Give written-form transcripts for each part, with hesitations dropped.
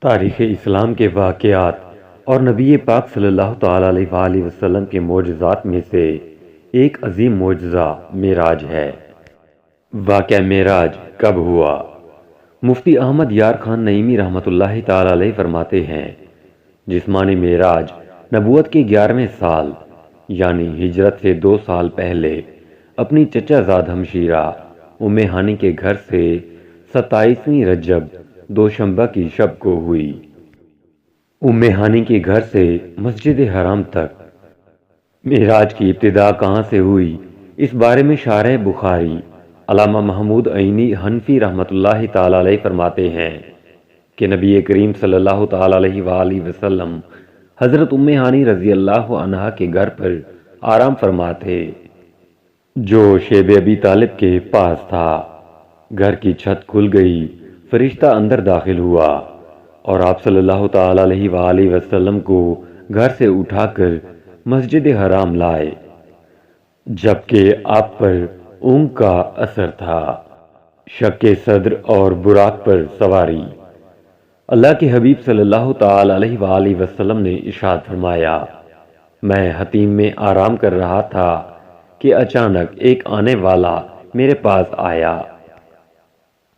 تاریخ اسلام کے واقعات اور نبی پاک صلی اللہ تعالیٰ علیہ وآلہ وسلم کے معجزات میں سے ایک عظیم معجزہ معراج ہے۔ واقعہ معراج کب ہوا؟ مفتی احمد یار خان نعیمی رحمۃ اللہ تعالیٰ علیہ فرماتے ہیں، جسمانی معراج نبوت کے 11ویں سال یعنی ہجرت سے 2 سال پہلے اپنی چچا زاد ہمشیرہ ام ہانی کے گھر سے 27ویں رجب دوشنبہ کی شب کو ہوئی۔ ام ہانی کے گھر سے مسجد حرام تک معراج کی ابتدا کہاں سے ہوئی، اس بارے میں شارح بخاری علامہ محمود عینی حنفی رحمۃ اللہ تعالی علیہ فرماتے ہیں کہ نبی کریم صلی اللہ تعالی علیہ وآلہ وسلم حضرت ام ہانی رضی اللہ عنہا کے گھر پر آرام فرما تھے، جو شیب ابی طالب کے پاس تھا۔ گھر کی چھت کھل گئی، فرشتہ اندر داخل ہوا اور آپ صلی اللہ تعالی علیہ وآلہ وسلم کو گھر سے اٹھا کر مسجد حرام لائے، جبکہ آپ پر اونگ کا اثر تھا، شق صدر اور براق پر سواری۔ اللہ کے حبیب صلی اللہ تعالی علیہ وآلہ وسلم نے ارشاد فرمایا، میں حتیم میں آرام کر رہا تھا کہ اچانک ایک آنے والا میرے پاس آیا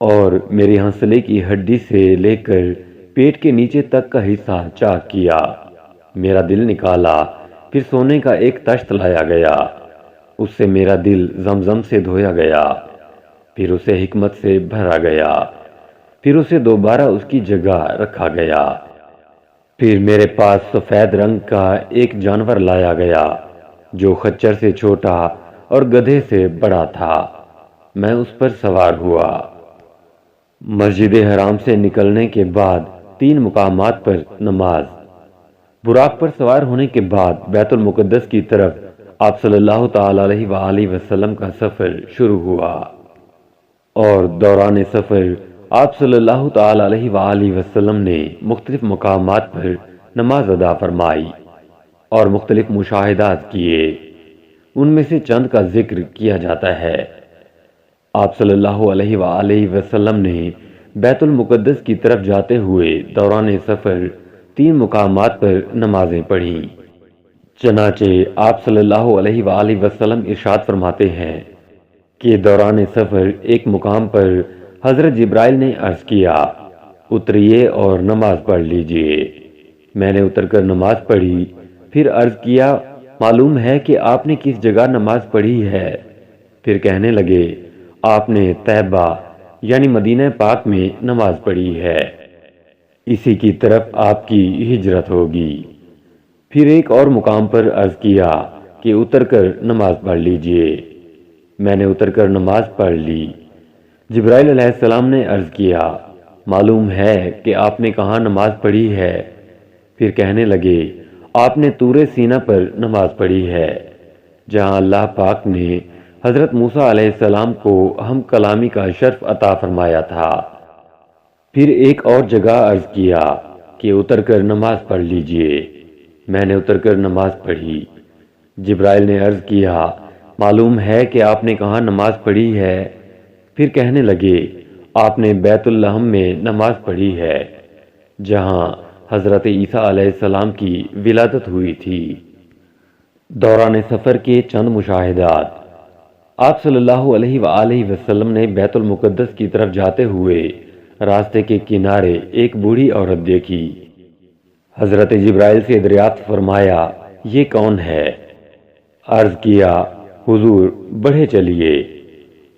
اور میری ہنسلے کی ہڈی سے لے کر پیٹ کے نیچے تک کا حصہ چاک کیا۔ میرا دل نکالا، پھر سونے کا ایک تشت لایا گیا، اس سے میرا دل زمزم سے دھویا گیا، پھر اسے حکمت سے بھرا گیا، پھر اسے دوبارہ اس کی جگہ رکھا گیا۔ پھر میرے پاس سفید رنگ کا ایک جانور لایا گیا جو خچر سے چھوٹا اور گدھے سے بڑا تھا، میں اس پر سوار ہوا۔ مسجد حرام سے نکلنے کے بعد 3 مقامات پر نماز۔ براق پر سوار ہونے کے بعد بیت المقدس کی طرف آپ صلی اللہ تعالی علیہ وآلہ وسلم کا سفر شروع ہوا، اور دوران سفر آپ صلی اللہ تعالی علیہ وآلہ وسلم نے مختلف مقامات پر نماز ادا فرمائی اور مختلف مشاہدات کیے۔ ان میں سے چند کا ذکر کیا جاتا ہے۔ آپ صلی اللہ علیہ وآلہ وسلم نے بیت المقدس کی طرف جاتے ہوئے دوران سفر 3 مقامات پر نمازیں پڑھیں۔ چنانچہ آپ صلی اللہ علیہ وآلہ وسلم ارشاد فرماتے ہیں کہ دوران سفر ایک مقام پر حضرت جبرائیل نے عرض کیا، اتریے اور نماز پڑھ لیجئے۔ میں نے اتر کر نماز پڑھی، پھر عرض کیا، معلوم ہے کہ آپ نے کس جگہ نماز پڑھی ہے؟ پھر کہنے لگے، آپ نے طیبہ یعنی مدینہ پاک میں نماز پڑھی ہے، اسی کی طرف آپ کی ہجرت ہوگی۔ پھر ایک اور مقام پر عرض کیا کہ اتر کر نماز پڑھ لیجئے۔ میں نے اتر کر نماز پڑھ لی۔ جبرائیل علیہ السلام نے عرض کیا، معلوم ہے کہ آپ نے کہاں نماز پڑھی ہے؟ پھر کہنے لگے، آپ نے طور سینہ پر نماز پڑھی ہے، جہاں اللہ پاک نے حضرت موسیٰ علیہ السلام کو ہم کلامی کا شرف عطا فرمایا تھا۔ پھر ایک اور جگہ عرض کیا کہ اتر کر نماز پڑھ لیجئے۔ میں نے اتر کر نماز پڑھی۔ جبرائیل نے عرض کیا، معلوم ہے کہ آپ نے کہاں نماز پڑھی ہے؟ پھر کہنے لگے، آپ نے بیت اللحم میں نماز پڑھی ہے، جہاں حضرت عیسیٰ علیہ السلام کی ولادت ہوئی تھی۔ دوران سفر کے چند مشاہدات۔ آپ صلی اللہ علیہ وآلہ وسلم نے بیت المقدس کی طرف جاتے ہوئے راستے کے کنارے ایک بوڑھی عورت دیکھی۔ حضرت جبرائیل سے دریافت فرمایا، یہ کون ہے؟ عرض کیا، حضور بڑھے چلیے۔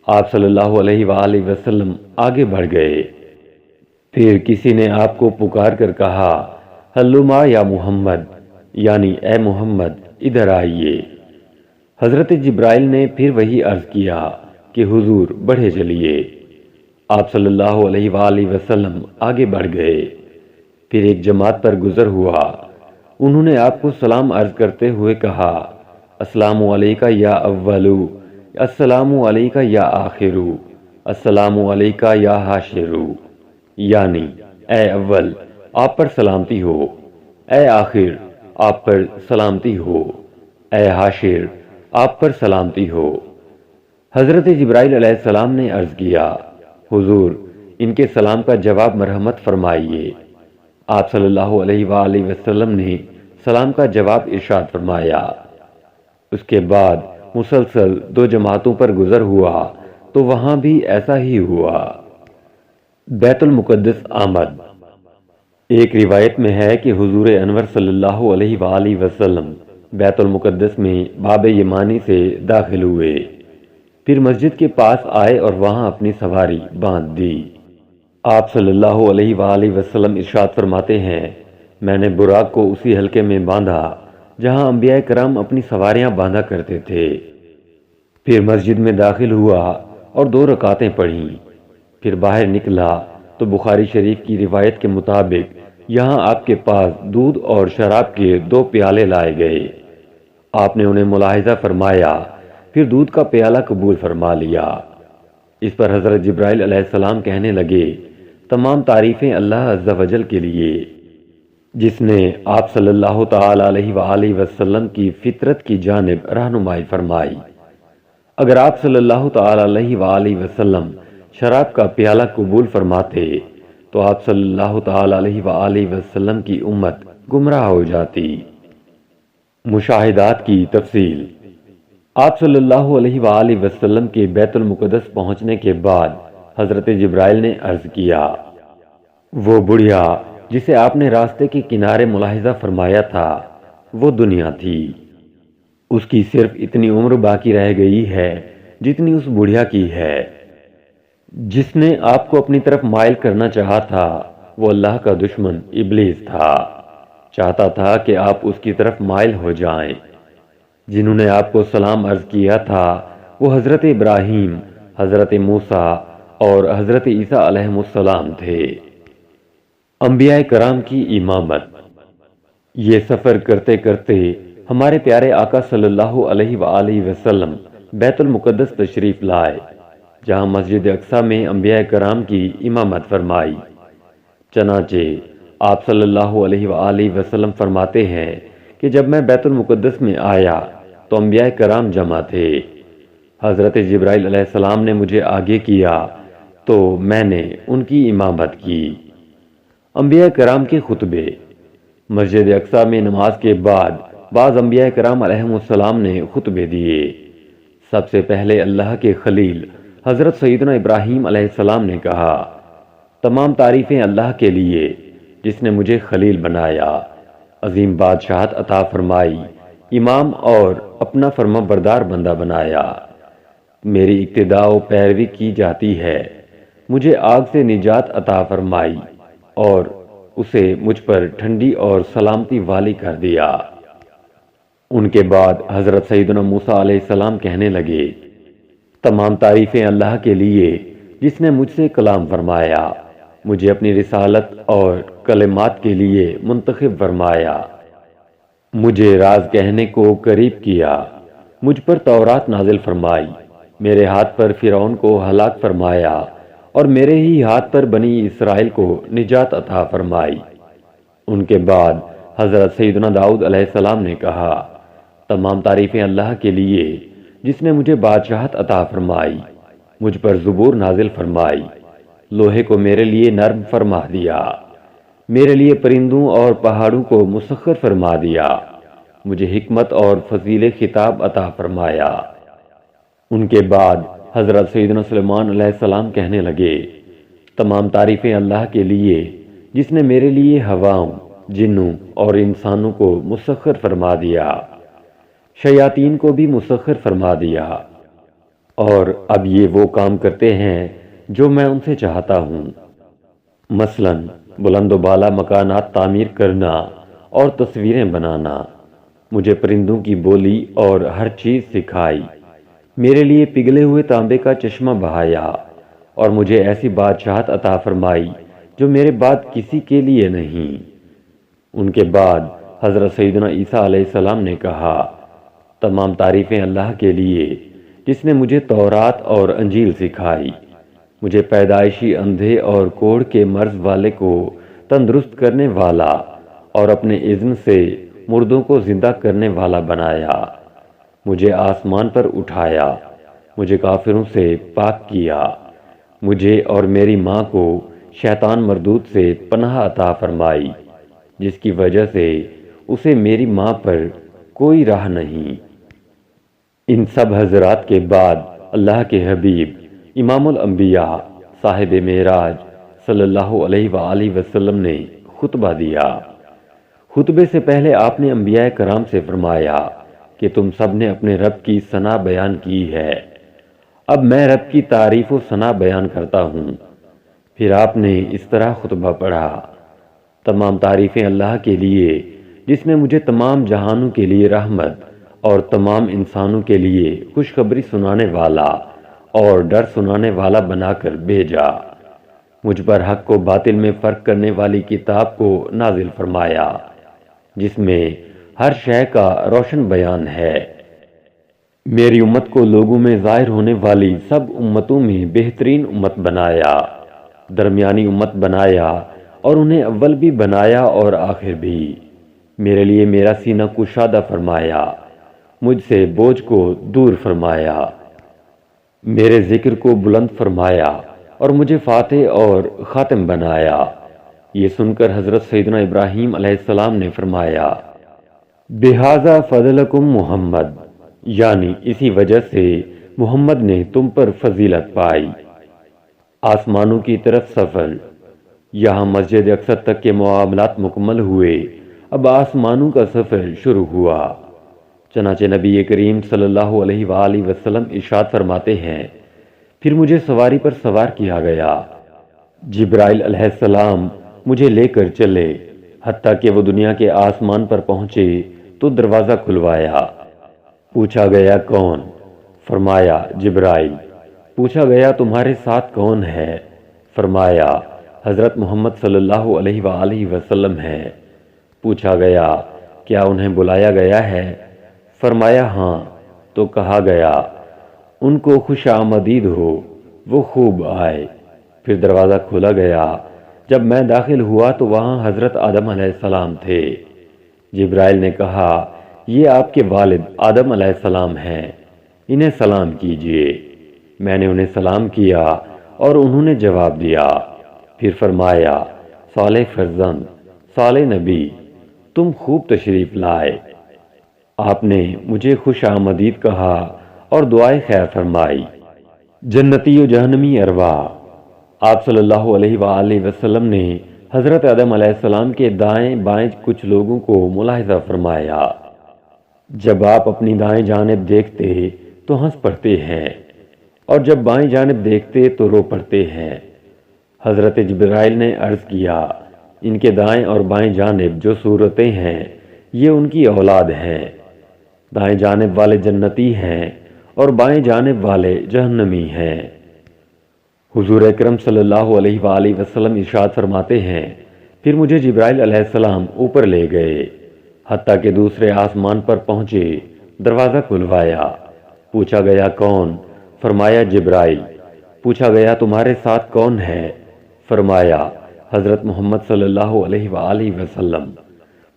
آپ صلی اللہ علیہ وآلہ وسلم آگے بڑھ گئے۔ پھر کسی نے آپ کو پکار کر کہا، ہلما یا محمد، یعنی اے محمد ادھر آئیے۔ حضرت جبرائیل نے پھر وہی عرض کیا کہ حضور بڑھے چلیے۔ آپ صلی اللہ علیہ وآلہ وسلم آگے بڑھ گئے۔ پھر ایک جماعت پر گزر ہوا، انہوں نے آپ کو سلام عرض کرتے ہوئے کہا، السلام علیکہ یا اولو، السلام علیکہ یا آخرو، السلام علیکہ یا حاشرو، یعنی اے اول آپ پر سلامتی ہو، اے آخر آپ پر سلامتی ہو، اے حاشر آپ پر سلامتی ہو۔ حضرت جبرائیل علیہ السلام نے عرض کیا، حضور ان کے سلام کا جواب مرحمت فرمائیے۔ آپ صلی اللہ علیہ وآلہ وسلم نے سلام کا جواب ارشاد فرمایا۔ اس کے بعد مسلسل 2 جماعتوں پر گزر ہوا تو وہاں بھی ایسا ہی ہوا۔ بیت المقدس آمد۔ ایک روایت میں ہے کہ حضور انور صلی اللہ علیہ وآلہ وسلم بیت المقدس میں باب یمانی سے داخل ہوئے، پھر مسجد کے پاس آئے اور وہاں اپنی سواری باندھ دی۔ آپ صلی اللہ علیہ وآلہ وسلم ارشاد فرماتے ہیں، میں نے براق کو اسی حلقے میں باندھا جہاں انبیاء کرام اپنی سواریاں باندھا کرتے تھے، پھر مسجد میں داخل ہوا اور 2 رکعتیں پڑھیں، پھر باہر نکلا تو بخاری شریف کی روایت کے مطابق یہاں آپ کے پاس دودھ اور شراب کے 2 پیالے لائے گئے۔ آپ نے انہیں ملاحظہ فرمایا، پھر دودھ کا پیالہ قبول فرما لیا۔ اس پر حضرت جبرائیل علیہ السلام کہنے لگے، تمام تعریفیں اللہ عز و جل کے لیے، جس نے آپ صلی اللہ تعالی علیہ وآلہ وسلم کی فطرت کی جانب رہنمائی فرمائی۔ اگر آپ صلی اللہ تعالی علیہ وآلہ وسلم شراب کا پیالہ قبول فرماتے تو آپ صلی اللہ تعالی علیہ وآلہ وسلم کی امت گمراہ ہو جاتی۔ مشاہدات کی تفصیل۔ آپ صلی اللہ علیہ وآلہ وسلم کے بیت المقدس پہنچنے کے بعد حضرت جبرائیل نے عرض کیا، وہ بڑھیا جسے آپ نے راستے کے کنارے ملاحظہ فرمایا تھا وہ دنیا تھی، اس کی صرف اتنی عمر باقی رہ گئی ہے جتنی اس بڑھیا کی ہے۔ جس نے آپ کو اپنی طرف مائل کرنا چاہا تھا وہ اللہ کا دشمن ابلیس تھا، چاہتا تھا کہ آپ اس کی طرف مائل ہو جائیں۔ جنہوں نے آپ کو سلام عرض کیا تھا وہ حضرت ابراہیم، حضرت موسیٰ اور حضرت عیسیٰ علیہ السلام تھے۔ انبیاء کرام کی امامت۔ یہ سفر کرتے کرتے ہمارے پیارے آقا صلی اللہ علیہ وآلہ وسلم بیت المقدس تشریف لائے، جہاں مسجد اقصیٰ میں انبیاء کرام کی امامت فرمائی۔ چنانچہ آپ صلی اللہ علیہ وآلہ وسلم فرماتے ہیں کہ جب میں بیت المقدس میں آیا تو انبیاء کرام جمع تھے۔ حضرت جبرائیل علیہ السلام نے مجھے آگے کیا تو میں نے ان کی امامت کی۔ انبیاء کرام کے خطبے۔ مسجد اقصیٰ میں نماز کے بعد بعض انبیاء کرام علیہ السلام نے خطبے دیے۔ سب سے پہلے اللہ کے خلیل حضرت سیدنا ابراہیم علیہ السلام نے کہا، تمام تعریفیں اللہ کے لیے جس نے مجھے خلیل بنایا، عظیم بادشاہت عطا فرمائی، امام اور اپنا فرما بردار بندہ بنایا، میری اقتداء و پیروی کی جاتی ہے، مجھے آگ سے نجات عطا فرمائی اور اسے مجھ پر ٹھنڈی اور سلامتی والی کر دیا۔ ان کے بعد حضرت سیدنا موسیٰ علیہ السلام کہنے لگے، تمام تعریفیں اللہ کے لیے جس نے مجھ سے کلام فرمایا، مجھے اپنی رسالت اور کلمات کے لیے منتخب فرمایا، مجھے راز کہنے کو قریب کیا، مجھ پر تورات نازل فرمائی، میرے ہاتھ پر فرعون کو ہلاک فرمایا اور میرے ہی ہاتھ پر بنی اسرائیل کو نجات عطا فرمائی۔ ان کے بعد حضرت سیدنا داؤد علیہ السلام نے کہا، تمام تعریفیں اللہ کے لیے جس نے مجھے بادشاہت عطا فرمائی، مجھ پر زبور نازل فرمائی، لوہے کو میرے لیے نرم فرما دیا، میرے لیے پرندوں اور پہاڑوں کو مسخر فرما دیا، مجھے حکمت اور فضیل خطاب عطا فرمایا۔ ان کے بعد حضرت سیدنا سلیمان علیہ السلام کہنے لگے، تمام تعریفیں اللہ کے لیے جس نے میرے لیے ہواؤں، جنوں اور انسانوں کو مسخر فرما دیا، شیاطین کو بھی مسخر فرما دیا، اور اب یہ وہ کام کرتے ہیں جو میں ان سے چاہتا ہوں، مثلا بلند و بالا مکانات تعمیر کرنا اور تصویریں بنانا، مجھے پرندوں کی بولی اور ہر چیز سکھائی، میرے لیے پگھلے ہوئے تانبے کا چشمہ بہایا، اور مجھے ایسی بادشاہت عطا فرمائی جو میرے بعد کسی کے لیے نہیں۔ ان کے بعد حضرت سیدنا عیسیٰ علیہ السلام نے کہا، تمام تعریفیں اللہ کے لیے جس نے مجھے تورات اور انجیل سکھائی، مجھے پیدائشی اندھے اور کوڑھ کے مرض والے کو تندرست کرنے والا اور اپنے اذن سے مردوں کو زندہ کرنے والا بنایا، مجھے آسمان پر اٹھایا، مجھے کافروں سے پاک کیا، مجھے اور میری ماں کو شیطان مردود سے پناہ عطا فرمائی، جس کی وجہ سے اسے میری ماں پر کوئی راہ نہیں۔ ان سب حضرات کے بعد اللہ کے حبیب امام الانبیاء صاحب معراج صلی اللہ علیہ وآلہ وسلم نے خطبہ دیا۔ خطبے سے پہلے آپ نے انبیاء کرام سے فرمایا کہ تم سب نے اپنے رب کی ثنا بیان کی ہے، اب میں رب کی تعریف و ثنا بیان کرتا ہوں۔ پھر آپ نے اس طرح خطبہ پڑھا: تمام تعریفیں اللہ کے لیے جس نے مجھے تمام جہانوں کے لیے رحمت اور تمام انسانوں کے لیے خوشخبری سنانے والا اور ڈر سنانے والا بنا کر بھیجا، مجھ پر حق کو باطل میں فرق کرنے والی کتاب کو نازل فرمایا، جس میں ہر شے کا روشن بیان ہے، میری امت کو لوگوں میں ظاہر ہونے والی سب امتوں میں بہترین امت بنایا، درمیانی امت بنایا اور انہیں اول بھی بنایا اور آخر بھی، میرے لیے میرا سینہ کشادہ فرمایا، مجھ سے بوجھ کو دور فرمایا، میرے ذکر کو بلند فرمایا اور مجھے فاتح اور خاتم بنایا۔ یہ سن کر حضرت سیدنا ابراہیم علیہ السلام نے فرمایا: بہذا فضلکم محمد، یعنی اسی وجہ سے محمد نے تم پر فضیلت پائی۔ آسمانوں کی طرف سفر۔ یہاں مسجد اقصی تک کے معاملات مکمل ہوئے، اب آسمانوں کا سفر شروع ہوا۔ چنانچہ نبی کریم صلی اللہ علیہ وآلہ وسلم ارشاد فرماتے ہیں: پھر مجھے سواری پر سوار کیا گیا، جبرائیل علیہ السلام مجھے لے کر چلے، حتیٰ کہ وہ دنیا کے آسمان پر پہنچے تو دروازہ کھلوایا۔ پوچھا گیا کون؟ فرمایا جبرائیل۔ پوچھا گیا تمہارے ساتھ کون ہے؟ فرمایا حضرت محمد صلی اللہ علیہ وآلہ وسلم ہے۔ پوچھا گیا کیا انہیں بلایا گیا ہے؟ فرمایا ہاں۔ تو کہا گیا ان کو خوش آمدید ہو، وہ خوب آئے۔ پھر دروازہ کھولا گیا، جب میں داخل ہوا تو وہاں حضرت آدم علیہ السلام تھے۔ جبرائیل نے کہا یہ آپ کے والد آدم علیہ السلام ہیں، انہیں سلام کیجئے۔ میں نے انہیں سلام کیا اور انہوں نے جواب دیا۔ پھر فرمایا صالح فرزند، صالح نبی، تم خوب تشریف لائے۔ آپ نے مجھے خوش آمدید کہا اور دعائے خیر فرمائی۔ جنتی و جہنمی ارواح۔ آپ صلی اللہ علیہ وآلہ وسلم نے حضرت آدم علیہ السلام کے دائیں بائیں کچھ لوگوں کو ملاحظہ فرمایا۔ جب آپ اپنی دائیں جانب دیکھتے تو ہنس پڑتے ہیں اور جب بائیں جانب دیکھتے تو رو پڑتے ہیں۔ حضرت جبرائیل نے عرض کیا ان کے دائیں اور بائیں جانب جو صورتیں ہیں یہ ان کی اولاد ہیں، دائیں جانب والے جنتی ہیں اور بائیں جانب والے جہنمی ہیں۔ حضور اکرم صلی اللہ علیہ وآلہ وسلم ارشاد فرماتے ہیں پھر مجھے جبرائیل علیہ السلام اوپر لے گئے، حتیٰ کہ دوسرے آسمان پر پہنچے، دروازہ کھلوایا۔ پوچھا گیا کون؟ فرمایا جبرائیل۔ پوچھا گیا تمہارے ساتھ کون ہے؟ فرمایا حضرت محمد صلی اللہ علیہ وآلہ وسلم۔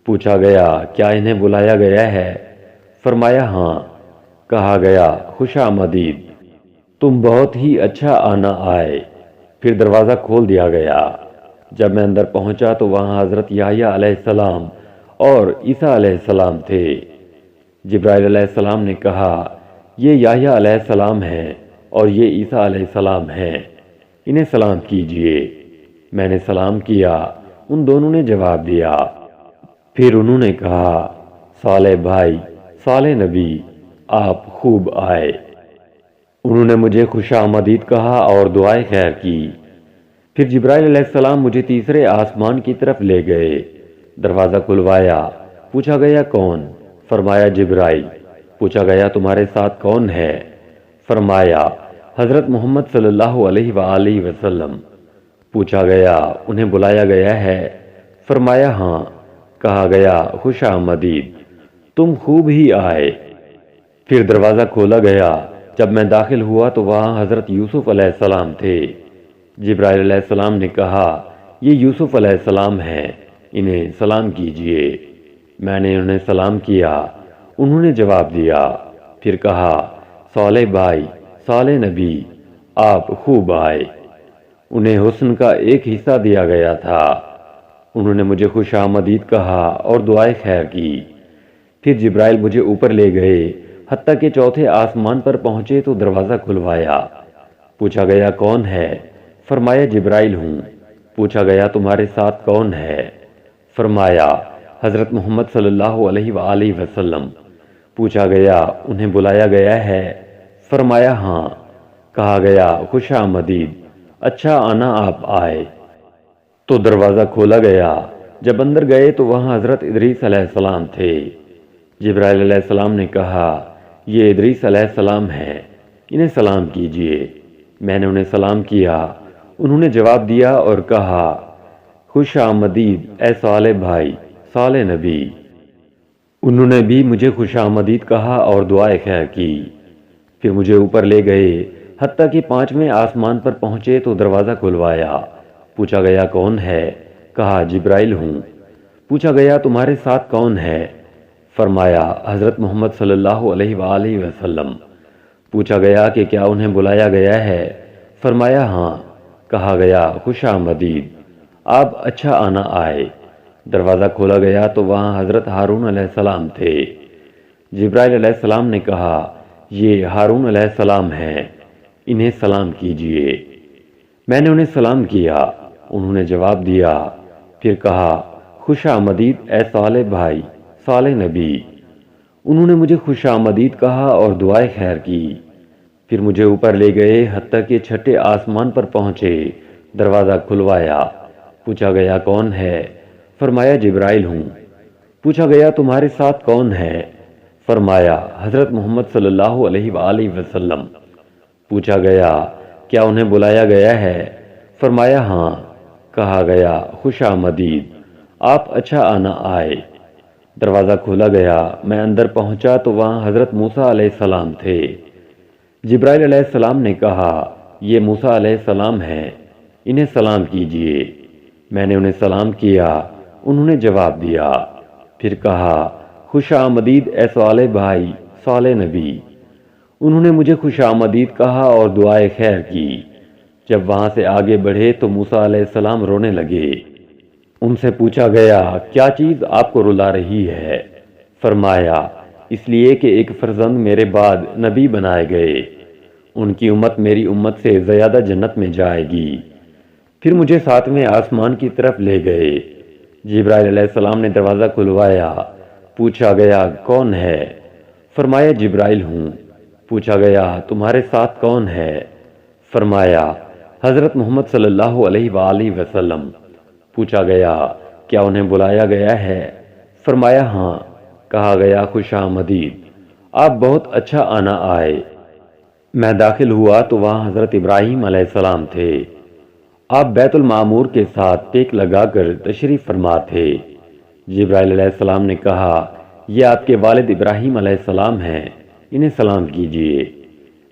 پوچھا گیا کیا انہیں بلایا گیا ہے؟ فرمایا ہاں۔ کہا گیا خوش آمدید، تم بہت ہی اچھا آنا آئے۔ پھر دروازہ کھول دیا گیا۔ جب میں اندر پہنچا تو وہاں حضرت یحییٰ علیہ السلام اور عیسیٰ علیہ السلام تھے۔ جبرائیل علیہ السلام نے کہا یہ یحییٰ علیہ السلام ہے اور یہ عیسیٰ علیہ السلام ہیں، انہیں سلام کیجئے۔ میں نے سلام کیا، ان دونوں نے جواب دیا۔ پھر انہوں نے کہا صالح بھائی، صالح نبی، آپ خوب آئے۔ انہوں نے مجھے خوش آمدید کہا اور دعائے خیر کی۔ پھر جبرائیل علیہ السلام مجھے تیسرے آسمان کی طرف لے گئے، دروازہ کھلوایا۔ پوچھا گیا کون؟ فرمایا جبرائیل۔ پوچھا گیا تمہارے ساتھ کون ہے؟ فرمایا حضرت محمد صلی اللہ علیہ وآلہ وسلم۔ پوچھا گیا انہیں بلایا گیا ہے؟ فرمایا ہاں۔ کہا گیا خوش آمدید، تم خوب ہی آئے۔ پھر دروازہ کھولا گیا، جب میں داخل ہوا تو وہاں حضرت یوسف علیہ السلام تھے۔ جبرائیل علیہ السلام نے کہا یہ یوسف علیہ السلام ہیں، انہیں سلام کیجئے۔ میں نے انہیں سلام کیا، انہوں نے جواب دیا۔ پھر کہا صالح بھائی، صالح نبی، آپ خوب آئے۔ انہیں حسن کا ایک حصہ دیا گیا تھا۔ انہوں نے مجھے خوش آمدید کہا اور دعائے خیر کی۔ پھر جبرائیل مجھے اوپر لے گئے، حتیٰ کہ چوتھے آسمان پر پہنچے تو دروازہ کھلوایا۔ پوچھا گیا کون ہے؟ فرمایا جبرائیل ہوں۔ پوچھا گیا تمہارے ساتھ کون ہے؟ فرمایا حضرت محمد صلی اللہ علیہ وآلہ وسلم۔ پوچھا گیا انہیں بلایا گیا ہے؟ فرمایا ہاں۔ کہا گیا خوش آمدید، اچھا آنا آپ آئے۔ تو دروازہ کھولا گیا۔ جب اندر گئے تو وہاں حضرت ادریس علیہ السلام تھے۔ جبرائیل علیہ السلام نے کہا یہ ادریس علیہ السلام ہیں، انہیں سلام کیجیے۔ میں نے انہیں سلام کیا۔ انہوں نے جواب دیا اور کہا خوش آمدید اے صالح بھائی، صالح نبی۔ انہوں نے بھی مجھے خوش آمدید کہا اور دعائے خیر کی۔ پھر مجھے اوپر لے گئے، حتیٰ کہ 5ویں آسمان پر پہنچے تو دروازہ کھلوایا۔ پوچھا گیا کون ہے؟ کہا جبرائیل ہوں۔ پوچھا گیا تمہارے ساتھ کون ہے؟ فرمایا حضرت محمد صلی اللہ علیہ وآلہ وسلم۔ پوچھا گیا کہ کیا انہیں بلایا گیا ہے؟ فرمایا ہاں۔ کہا گیا خوش آمدید، آپ اچھا آنا آئے۔ دروازہ کھولا گیا تو وہاں حضرت ہارون علیہ السلام تھے۔ جبرائیل علیہ السلام نے کہا یہ ہارون علیہ السلام ہیں، انہیں سلام کیجیے۔ میں نے انہیں سلام کیا۔ انہوں نے جواب دیا۔ پھر کہا خوش آمدید اے صالح بھائی، صالح نبی۔ انہوں نے مجھے خوش آمدید کہا اور دعائے خیر کی۔ پھر مجھے اوپر لے گئے، حتیٰ کہ 6 آسمان پر پہنچے، دروازہ کھلوایا۔ پوچھا گیا کون ہے؟ فرمایا جبرائیل ہوں۔ پوچھا گیا تمہارے ساتھ کون ہے؟ فرمایا حضرت محمد صلی اللہ علیہ وآلہ وسلم۔ پوچھا گیا کیا انہیں بلایا گیا ہے؟ فرمایا ہاں۔ کہا گیا خوش آمدید، آپ اچھا آنا آئے۔ دروازہ کھولا گیا، میں اندر پہنچا تو وہاں حضرت موسیٰ علیہ السلام تھے۔ جبرائیل علیہ السلام نے کہا یہ موسیٰ علیہ السلام ہیں، انہیں سلام کیجیے۔ میں نے انہیں سلام کیا۔ انہوں نے جواب دیا۔ پھر کہا خوش آمدید اے صالح بھائی، صالح نبی۔ انہوں نے مجھے خوش آمدید کہا اور دعائے خیر کی۔ جب وہاں سے آگے بڑھے تو موسیٰ علیہ السلام رونے لگے۔ ان سے پوچھا گیا کیا چیز آپ کو رلا رہی ہے؟ فرمایا اس لیے کہ ایک فرزند میرے بعد نبی بنائے گئے، ان کی امت میری امت سے زیادہ جنت میں جائے گی۔ پھر مجھے 7ویں آسمان کی طرف لے گئے۔ جبرائیل علیہ السلام نے دروازہ کھلوایا۔ پوچھا گیا کون ہے؟ فرمایا جبرائیل ہوں۔ پوچھا گیا تمہارے ساتھ کون ہے؟ فرمایا حضرت محمد صلی اللہ علیہ وآلہ وسلم۔ پوچھا گیا کیا انہیں بلایا گیا ہے؟ فرمایا ہاں۔ کہا گیا خوش آمدید، آپ بہت اچھا آنا آئے۔ میں داخل ہوا تو وہاں حضرت ابراہیم علیہ السلام تھے۔ آپ بیت المعمور کے ساتھ ٹیک لگا کر تشریف فرما تھے۔ جبرائیل علیہ السلام نے کہا یہ آپ کے والد ابراہیم علیہ السلام ہیں، انہیں سلام کیجیے۔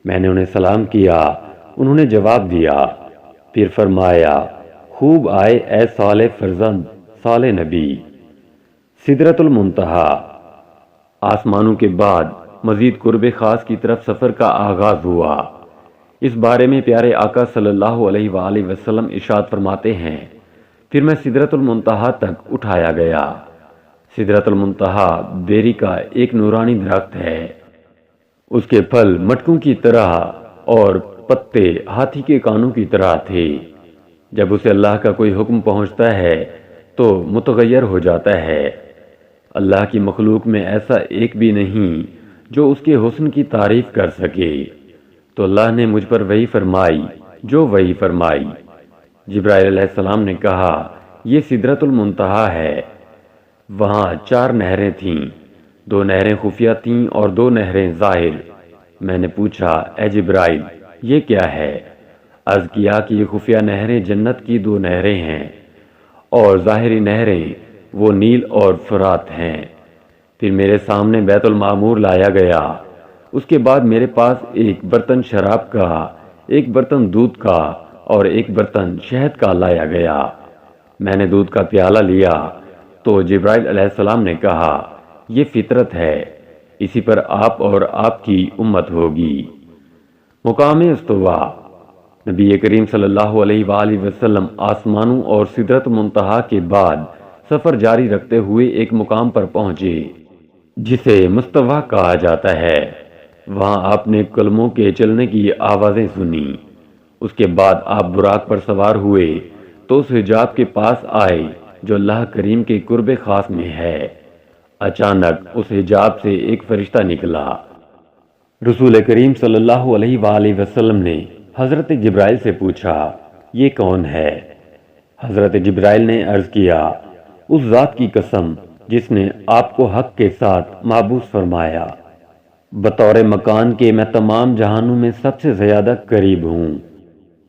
میں نے انہیں سلام کیا۔ انہوں نے جواب دیا۔ پھر فرمایا خوب آئے اے صالح فرزند، صالح نبی۔ سدرۃ المنتہا۔ آسمانوں کے بعد مزید قرب خاص کی طرف سفر کا آغاز ہوا۔ اس بارے میں پیارے آقا صلی اللہ علیہ وآلہ وسلم ارشاد فرماتے ہیں پھر میں سدرۃ المنتہا تک اٹھایا گیا۔ سدرۃ المنتہا بیری کا ایک نورانی درخت ہے۔ اس کے پھل مٹکوں کی طرح اور پتے ہاتھی کے کانوں کی طرح تھے۔ جب اسے اللہ کا کوئی حکم پہنچتا ہے تو متغیر ہو جاتا ہے۔ اللہ کی مخلوق میں ایسا ایک بھی نہیں جو اس کے حسن کی تعریف کر سکے۔ تو اللہ نے مجھ پر وحی فرمائی جو وحی فرمائی۔ جبرائیل علیہ السلام نے کہا یہ سدرۃ المنتہا ہے۔ وہاں 4 نہریں تھیں، 2 نہریں خفیہ تھیں اور 2 نہریں ظاہر۔ میں نے پوچھا اے جبرائیل یہ کیا ہے؟ عرض کیا کہ یہ خفیہ نہریں جنت کی 2 نہریں ہیں اور ظاہری نہریں وہ نیل اور فرات ہیں۔ پھر میرے سامنے بیت المعمور لایا گیا۔ اس کے بعد میرے پاس ایک برتن شراب کا، ایک برتن دودھ کا اور ایک برتن شہد کا لایا گیا۔ میں نے دودھ کا پیالہ لیا تو جبرائیل علیہ السلام نے کہا یہ فطرت ہے، اسی پر آپ اور آپ کی امت ہوگی۔ مقام استوا۔ نبی کریم صلی اللہ علیہ وآلہ وسلم آسمانوں اور سدرۃ منتہا کے بعد سفر جاری رکھتے ہوئے ایک مقام پر پہنچے جسے مستوی کہا جاتا ہے۔ وہاں آپ نے کلموں کے چلنے کی آوازیں سنی۔ اس کے بعد آپ براق پر سوار ہوئے تو اس حجاب کے پاس آئے جو اللہ کریم کے قرب خاص میں ہے۔ اچانک اس حجاب سے ایک فرشتہ نکلا۔ رسول کریم صلی اللہ علیہ وآلہ وسلم نے حضرت جبرائیل سے پوچھا، یہ کون ہے؟ حضرت جبرائیل نے عرض کیا، اس ذات کی قسم جس نے آپ کو حق کے ساتھ محبوس فرمایا، بطور مکان کے میں تمام جہانوں میں سب سے زیادہ قریب ہوں،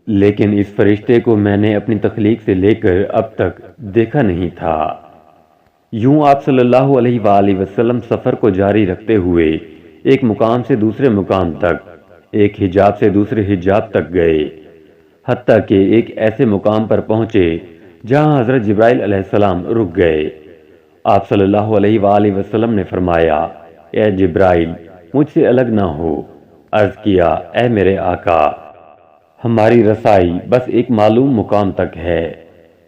لیکن اس فرشتے کو میں نے اپنی تخلیق سے لے کر اب تک دیکھا نہیں تھا۔ یوں آپ صلی اللہ علیہ وآلہ وسلم سفر کو جاری رکھتے ہوئے ایک مقام سے دوسرے مقام تک، ایک حجاب سے دوسرے حجاب تک گئے، حتیٰ کہ ایک ایسے مقام پر پہنچے جہاں حضرت جبرائیل علیہ السلام رک گئے۔ آپ صلی اللہ علیہ وآلہ وسلم نے فرمایا، اے جبرائیل، مجھ سے الگ نہ ہو۔ عرض کیا، اے میرے آقا، ہماری رسائی بس ایک معلوم مقام تک ہے،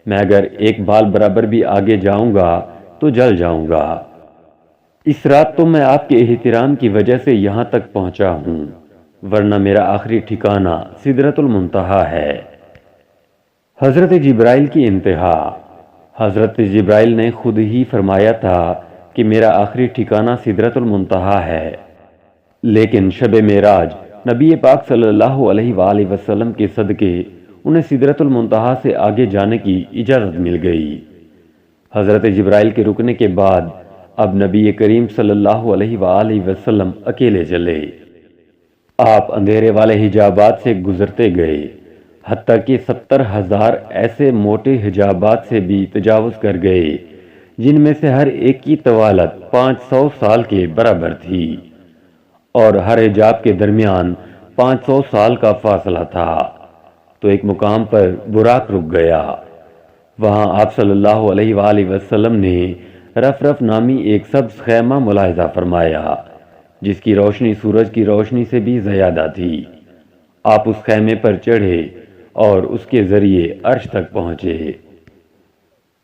میں اگر ایک بال برابر بھی آگے جاؤں گا تو جل جاؤں گا۔ اس رات تو میں آپ کے احترام کی وجہ سے یہاں تک پہنچا ہوں، ورنہ میرا آخری ٹھکانہ سدرۃ المنتہا ہے۔ حضرت جبرائیل کی انتہا۔ حضرت جبرائیل نے خود ہی فرمایا تھا کہ میرا آخری ٹھکانہ سدرۃ المنتہا ہے، لیکن شب معراج نبی پاک صلی اللہ علیہ وآلہ وسلم کے صدقے انہیں سدرۃ المنتہا سے آگے جانے کی اجازت مل گئی۔ حضرت جبرائیل کے رکنے کے بعد اب نبی کریم صلی اللہ علیہ وآلہ وسلم اکیلے چلے۔ آپ اندھیرے والے حجابات سے گزرتے گئے، حتیٰ کہ 70,000 ایسے موٹے حجابات سے بھی تجاوز کر گئے جن میں سے ہر ایک کی طوالت 500 سال کے برابر تھی، اور ہر حجاب کے درمیان 500 سال کا فاصلہ تھا۔ تو ایک مقام پر براق رک گیا۔ وہاں آپ صلی اللہ علیہ وآلہ وسلم نے رف رف نامی ایک سبز خیمہ ملاحظہ فرمایا جس کی روشنی سورج کی روشنی سے بھی زیادہ تھی۔ آپ اس خیمے پر چڑھے اور اس کے ذریعے عرش تک پہنچے۔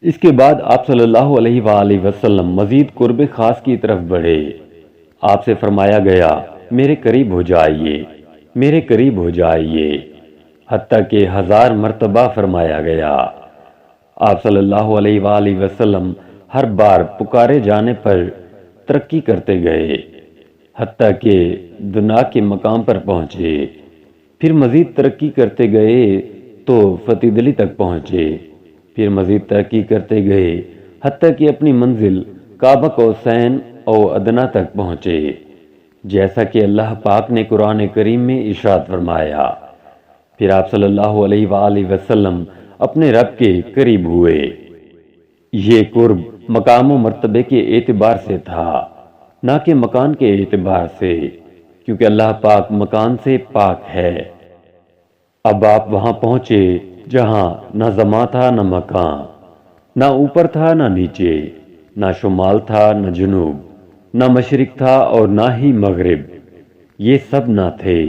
اس کے بعد آپ صلی اللہ علیہ وآلہ وسلم مزید قرب خاص کی طرف بڑھے۔ آپ سے فرمایا گیا، میرے قریب ہو جائیے، میرے قریب ہو جائیے، حتیٰ کہ 1000 مرتبہ فرمایا گیا۔ آپ صلی اللہ علیہ وآلہ وسلم ہر بار پکارے جانے پر ترقی کرتے گئے، حتیٰ کہ دنا کے مقام پر پہنچے، پھر مزید ترقی کرتے گئے تو فتح دلی تک پہنچے، پھر مزید ترقی کرتے گئے حتیٰ کہ اپنی منزل کعبہ قوسین او ادنا تک پہنچے، جیسا کہ اللہ پاک نے قرآن کریم میں ارشاد فرمایا۔ پھر آپ صلی اللہ علیہ وآلہ وسلم اپنے رب کے قریب ہوئے۔ یہ قرب مقام و مرتبے کے اعتبار سے تھا، نہ کہ مکان کے اعتبار سے، کیونکہ اللہ پاک مکان سے پاک ہے۔ اب آپ وہاں پہنچے جہاں نہ زماں تھا نہ مکان، نہ اوپر تھا نہ نیچے، نہ شمال تھا نہ جنوب، نہ مشرق تھا اور نہ ہی مغرب، یہ سب نہ تھے،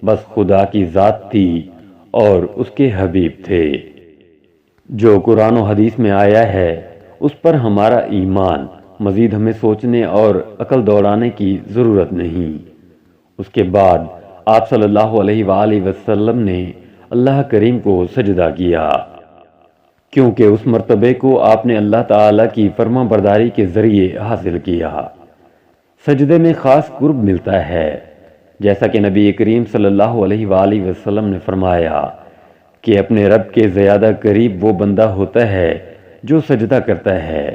بس خدا کی ذات تھی اور اس کے حبیب تھے۔ جو قرآن و حدیث میں آیا ہے اس پر ہمارا ایمان، مزید ہمیں سوچنے اور عقل دوڑانے کی ضرورت نہیں۔ اس کے بعد آپ صلی اللہ علیہ وآلہ وسلم نے اللہ کریم کو سجدہ کیا، کیونکہ اس مرتبے کو آپ نے اللہ تعالیٰ کی فرما برداری کے ذریعے حاصل کیا۔ سجدے میں خاص قرب ملتا ہے، جیسا کہ نبی کریم صلی اللہ علیہ وآلہ وسلم نے فرمایا کہ اپنے رب کے زیادہ قریب وہ بندہ ہوتا ہے جو سجدہ کرتا ہے۔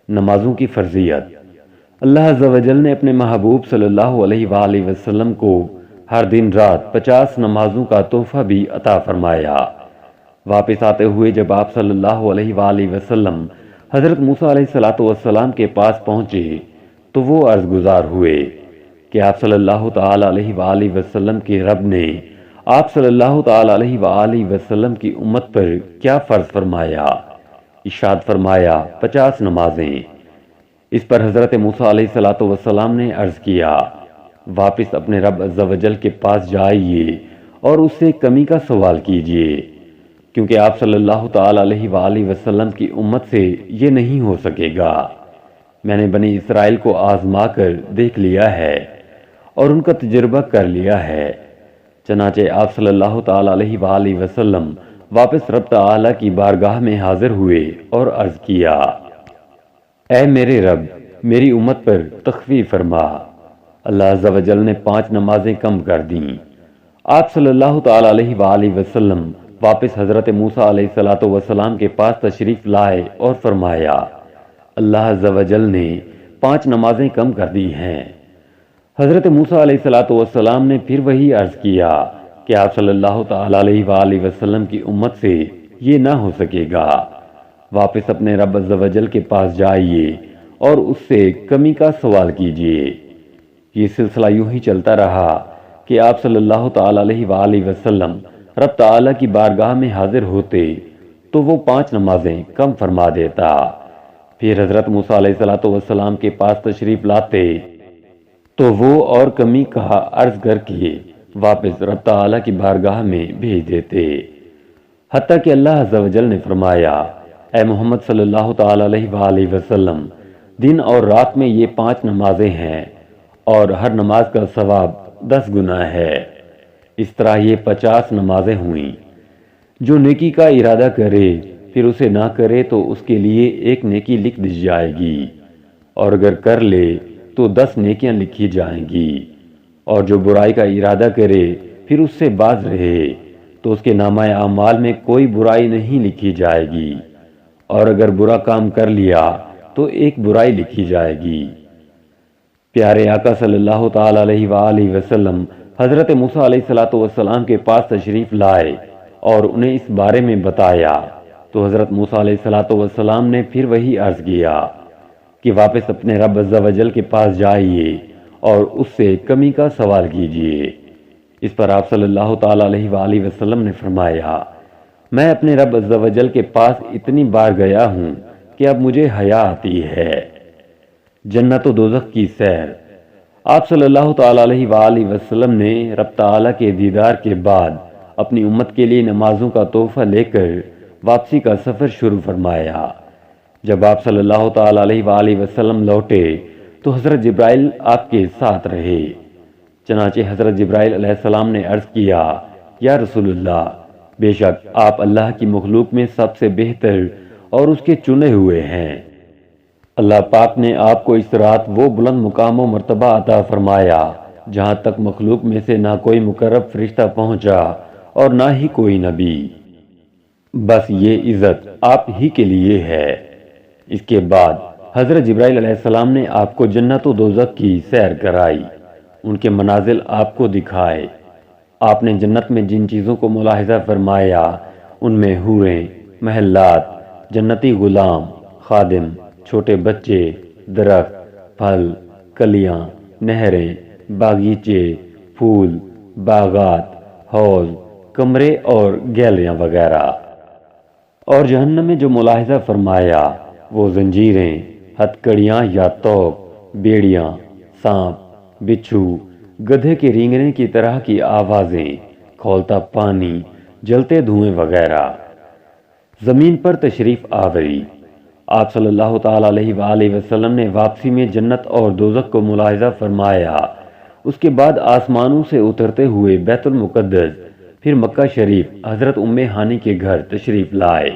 نمازوں کی فرضیت۔ اللہ عز و جل نے اپنے محبوب صلی اللہ علیہ وآلہ وسلم کو ہر دن رات 50 نمازوں کا تحفہ بھی عطا فرمایا۔ واپس آتے ہوئے جب آپ صلی اللہ علیہ وآلہ وسلم حضرت موسیٰ علیہ السلام کے پاس پہنچے تو وہ عرض گزار ہوئے کہ آپ صلی اللہ تعالی علیہ وآلہ وسلم کے رب نے آپ صلی اللہ تعالی علیہ وآلہ وسلم کی امت پر کیا فرض فرمایا؟ ارشاد فرمایا 50 نمازیں۔ اس پر حضرت موسیٰ علیہ السلام نے عرض کیا، واپس اپنے رب عز و جل کے پاس جائیے اور اس سے کمی کا سوال کیجیے، کیونکہ آپ صلی اللہ تعالی علیہ وآلہ وسلم کی امت سے یہ نہیں ہو سکے گا۔ میں نے بنی اسرائیل کو آزما کر دیکھ لیا ہے اور ان کا تجربہ کر لیا ہے۔ چنانچہ آپ صلی اللہ تعالی علیہ وآلہ وسلم واپس رب تعالی کی بارگاہ میں حاضر ہوئے اور عرض کیا، اے میرے رب، میری امت پر تخفیف فرما۔ اللہ عز و جل نے 5 نمازیں کم کر دیں۔ آپ صلی اللہ تعالی علیہ وآلہ وسلم واپس حضرت موسیٰ علیہ السلام کے پاس تشریف لائے اور فرمایا، اللہ عز و جل نے 5 نمازیں کم کر دی ہیں۔ حضرت موسیٰ علیہ السلام نے پھر وہی عرض کیا کہ آپ صلی اللہ تعالی علیہ وآلہ وسلم کی امت سے یہ نہ ہو سکے گا۔ واپس اپنے رب عز و جل کے پاس جائیے اور اس سے کمی کا سوال کیجیے۔ یہ سلسلہ یوں ہی چلتا رہا کہ آپ صلی اللہ تعالی علیہ وآلہ وسلم رب تعالی کی بارگاہ میں حاضر ہوتے تو وہ 5 نمازیں کم فرما دیتا۔ پھر حضرت موسیٰ علیہ السلام کے پاس تشریف لاتے تو وہ اور کمی کا عرض کر کے واپس رب تعالی کی بارگاہ میں بھیج دیتے، حتیٰ کہ اللہ عز و جل نے فرمایا، اے محمد صلی اللہ تعالی علیہ وآلہ وسلم، دن اور رات میں یہ 5 نمازیں ہیں اور ہر نماز کا ثواب 10 گنا ہے۔ اس طرح یہ 50 نمازیں ہوئیں۔ جو نیکی کا ارادہ کرے پھر اسے نہ کرے تو اس کے لیے 1 نیکی لکھ دی جائے گی، اور اگر کر لے تو 10 نیکیاں لکھی جائیں گی، اور جو برائی کا ارادہ کرے پھر اس سے باز رہے تو اس کے نامہ اعمال میں کوئی برائی نہیں لکھی جائے گی، اور اگر برا کام کر لیا تو 1 برائی لکھی جائے گی۔ پیارے آقا صلی اللہ تعالی علیہ وآلہ وسلم حضرت موسیٰ علیہ السلام کے پاس تشریف لائے اور انہیں اس بارے میں بتایا تو حضرت موسیٰ علیہ السلام نے پھر وہی عرض کیا کہ واپس اپنے رب عز و جل کے پاس جائیے اور اس سے کمی کا سوال کیجیے۔ اس پر آپ صلی اللہ تعالی علیہ وآلہ وسلم نے فرمایا، میں اپنے رب عز و جل کے پاس اتنی بار گیا ہوں کہ اب مجھے حیا آتی ہے۔ جنت و دوزخ کی سیر۔ آپ صلی اللہ تعالی علیہ وآلہ وسلم نے رب تعالی کے دیدار کے بعد اپنی امت کے لیے نمازوں کا تحفہ لے کر واپسی کا سفر شروع فرمایا۔ جب آپ صلی اللہ تعالی علیہ وآلہ وسلم لوٹے تو حضرت جبرائیل آپ کے ساتھ رہے۔ چنانچہ حضرت جبرائیل علیہ السلام نے عرض کیا، یا رسول اللہ، بے شک آپ اللہ کی مخلوق میں سب سے بہتر اور اس کے چنے ہوئے ہیں۔ اللہ پاک نے آپ کو اس رات وہ بلند مقام و مرتبہ عطا فرمایا جہاں تک مخلوق میں سے نہ کوئی مقرب فرشتہ پہنچا اور نہ ہی کوئی نبی۔ بس یہ عزت آپ ہی کے لیے ہے۔ اس کے بعد حضرت جبرائیل علیہ السلام نے آپ کو جنت و دوزخ کی سیر کرائی، ان کے منازل آپ کو دکھائے۔ آپ نے جنت میں جن چیزوں کو ملاحظہ فرمایا ان میں حوریں، محلات، جنتی غلام، خادم، چھوٹے بچے، درخت، پھل، کلیاں، نہریں، باغیچے، پھول، باغات، حوض، کمرے اور گیلریاں وغیرہ۔ اور جہنم میں جو ملاحظہ فرمایا وہ زنجیریں، ہتھکڑیاں یا توق، بیڑیاں، سانپ، بچھو، گدھے کے رینگنے کی طرح کی آوازیں، کھولتا پانی، جلتے دھوئیں وغیرہ۔ زمین پر تشریف آوری۔ آپ صلی اللہ تعالی علیہ وآلہ وسلم نے واپسی میں جنت اور دوزخ کو ملاحظہ فرمایا۔ اس کے بعد آسمانوں سے اترتے ہوئے بیت المقدس، پھر مکہ شریف حضرت ام ہانی کے گھر تشریف لائے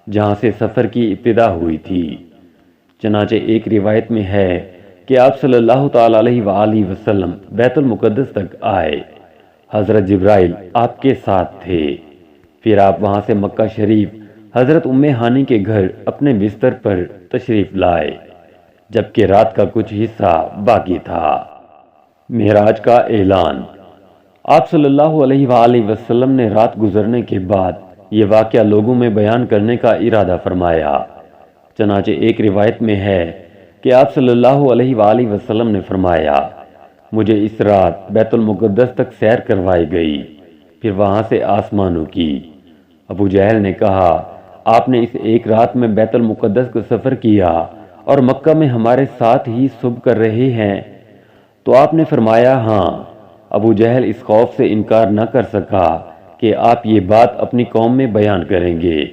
جہاں سے سفر کی ابتدا ہوئی تھی۔ چنانچہ ایک روایت میں ہے کہ آپ صلی اللہ تعالی علیہ وآلہ وسلم بیت المقدس تک آئے، حضرت جبرائیل آپ کے ساتھ تھے۔ پھر آپ وہاں سے مکہ شریف حضرت ام ہانی کے گھر اپنے بستر پر تشریف لائے جبکہ رات کا کچھ حصہ باقی تھا۔ معراج کا اعلان۔ آپ صلی اللہ علیہ وآلہ وسلم نے رات گزرنے کے بعد یہ واقعہ لوگوں میں بیان کرنے کا ارادہ فرمایا۔ چنانچہ ایک روایت میں ہے کہ آپ صلی اللہ علیہ وآلہ وسلم نے فرمایا، مجھے اس رات بیت المقدس تک سیر کروائی گئی، پھر وہاں سے آسمانوں کی۔ ابو جہل نے کہا، آپ نے اس ایک رات میں بیت المقدس کا سفر کیا اور مکہ میں ہمارے ساتھ ہی صبح کر رہے ہیں؟ تو آپ نے فرمایا، ہاں۔ ابو جہل اس خوف سے انکار نہ کر سکا کہ آپ یہ بات اپنی قوم میں بیان کریں گے،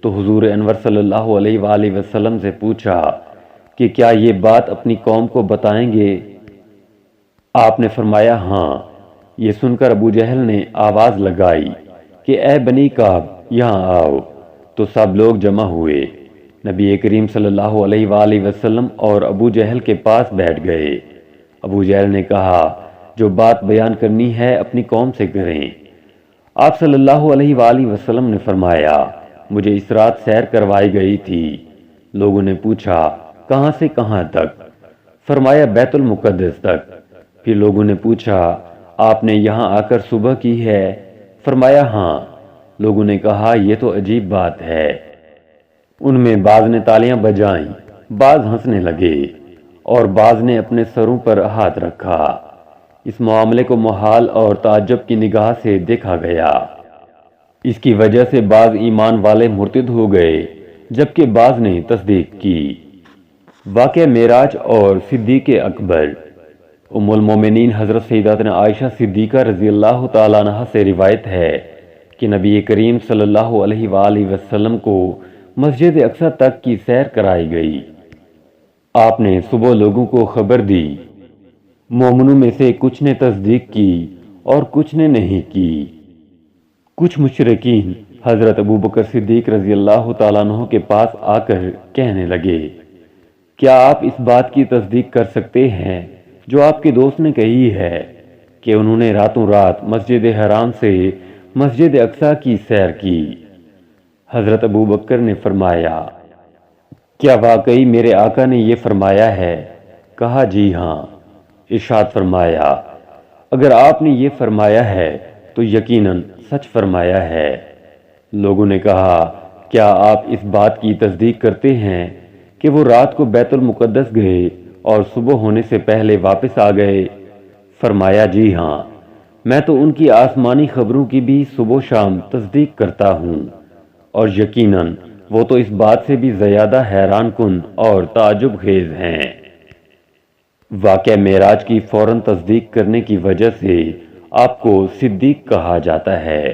تو حضور انور صلی اللہ علیہ وآلہ وسلم سے پوچھا کہ کیا یہ بات اپنی قوم کو بتائیں گے؟ آپ نے فرمایا ہاں۔ یہ سن کر ابو جہل نے آواز لگائی کہ اے بنی کعب یہاں آؤ، تو سب لوگ جمع ہوئے، نبی کریم صلی اللہ علیہ وآلہ وسلم اور ابو جہل کے پاس بیٹھ گئے۔ ابو جہل نے کہا جو بات بیان کرنی ہے اپنی قوم سے کریں۔ آپ صلی اللہ علیہ وآلہ وسلم نے فرمایا مجھے اس رات سیر کروائی گئی تھی۔ لوگوں نے پوچھا کہاں سے کہاں تک؟ فرمایا بیت المقدس تک۔ پھر لوگوں نے پوچھا آپ نے یہاں آ کر صبح کی ہے؟ فرمایا ہاں۔ لوگوں نے کہا یہ تو عجیب بات ہے۔ ان میں بعض نے تالیاں بجائیں، بعض ہنسنے لگے اور بعض نے اپنے سروں پر ہاتھ رکھا۔ اس معاملے کو محال اور تعجب کی نگاہ سے دیکھا گیا۔ اس کی وجہ سے بعض ایمان والے مرتد ہو گئے جبکہ بعض نے تصدیق کی۔ واقعہ معراج اور صدیق اکبر۔ ام المومنین حضرت سیداتنا عائشہ صدیقہ رضی اللہ تعالیٰ عنہ سے روایت ہے کہ نبی کریم صلی اللہ علیہ وآلہ وسلم کو مسجد اقصی تک کی سیر کرائی گئی۔ آپ نے صبح لوگوں کو خبر دی۔ مومنوں میں سے کچھ نے تصدیق کی اور کچھ نے نہیں کی۔ کچھ مشرکین حضرت ابوبکر صدیق رضی اللہ تعالیٰ عنہ کے پاس آ کر کہنے لگے کیا آپ اس بات کی تصدیق کر سکتے ہیں جو آپ کے دوست نے کہی ہے کہ انہوں نے راتوں رات مسجد حرام سے مسجد اقصی کی سیر کی؟ حضرت ابوبکر نے فرمایا کیا واقعی میرے آقا نے یہ فرمایا ہے؟ کہا جی ہاں۔ ارشاد فرمایا اگر آپ نے یہ فرمایا ہے تو یقیناً سچ فرمایا ہے۔ لوگوں نے کہا کیا آپ اس بات کی تصدیق کرتے ہیں کہ وہ رات کو بیت المقدس گئے اور صبح ہونے سے پہلے واپس آ گئے؟ فرمایا جی ہاں، میں تو ان کی آسمانی خبروں کی بھی صبح و شام تصدیق کرتا ہوں، اور یقیناً وہ تو اس بات سے بھی زیادہ حیران کن اور تعجب خیز ہیں۔ واقعہ معراج کی فوراً تصدیق کرنے کی وجہ سے آپ کو صدیق کہا جاتا ہے۔